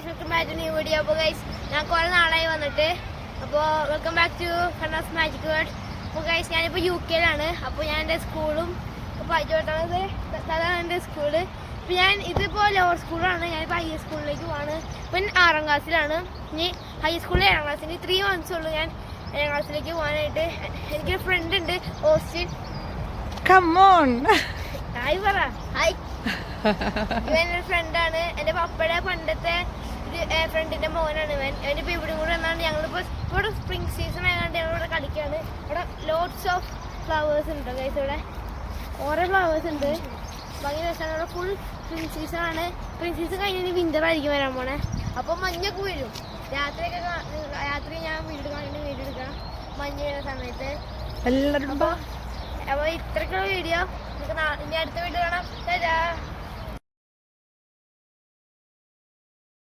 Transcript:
Welcome back to new video. അപ്പോൾ guys ഞാൻ കുറേ നാളായി വന്നിട്ട്. അപ്പോൾ വെൽക്കം ബാക്ക് ടു ഫണ്ണാസ് മാജിക് വേൾഡ്. അപ്പോൾ ഗൈസ് ഞാനിപ്പോൾ UK-ലാണ്. അപ്പോൾ ഞാൻ എൻ്റെ സ്കൂളും പരിചയപ്പെട്ടത് അതാണ് എൻ്റെ സ്കൂള്. ഇപ്പോൾ ഞാൻ ഇതിപ്പോൾ ലോവർ സ്കൂളാണ്. ഞാനിപ്പോൾ ഹൈ സ്കൂളിലേക്ക് പോവാണ്. ഇപ്പം 6ാം ക്ലാസ്സിലാണ്. ഇനി ഹൈ സ്കൂളിൽ 7ാം ക്ലാസ്സിന് 3 months ഉള്ളൂ ഞാൻ 7ാം ക്ലാസ്സിലേക്ക് പോകാനായിട്ട്. എനിക്കൊരു ഫ്രണ്ട് ഉണ്ട്, ഓസ്റ്റിൻ. ഹായ് പറ. ഹായ്. ഇവനൊരു ഫ്രണ്ടാണ്. എൻ്റെ പപ്പയുടെ പണ്ടത്തെ ഫ്രണ്ടിൻ്റെ മോനാണ് ഇവൻ. ഇവനിപ്പോൾ ഇവിടെ കൂടെ വന്നാണ്. ഞങ്ങളിപ്പോൾ ഇവിടെ സ്പ്രിംഗ് സീസൺ ആയതുകൊണ്ട് ഞങ്ങളിവിടെ കളിക്കുകയാണ്. ഇവിടെ ലോട്ട്സ് ഓഫ് ഫ്ലവേഴ്സ് ഉണ്ട് ഗൈസ്. ഇവിടെ ഓരോ ഫ്ലവേഴ്സ് ഉണ്ട്. ഭംഗി രസമാണ്. ഇവിടെ ഫുൾ സ്പ്രിംഗ് സീസൺ ആണ്. സ്പ്രിംഗ് സീസൺ കഴിഞ്ഞാൽ വിൻ്റർ ആയിരിക്കും വരാൻ പോണേ. അപ്പോൾ മഞ്ഞൊക്കെ വീഴും. രാത്രി ഞാൻ വീഡിയോ എടുക്കാം മഞ്ഞ് വീഴുന്ന സമയത്ത്. അപ്പോൾ ഇത്രയ്ക്കുള്ള വീഡിയോ നമുക്ക് ഇനി അടുത്ത വീഡിയോ കാണാം.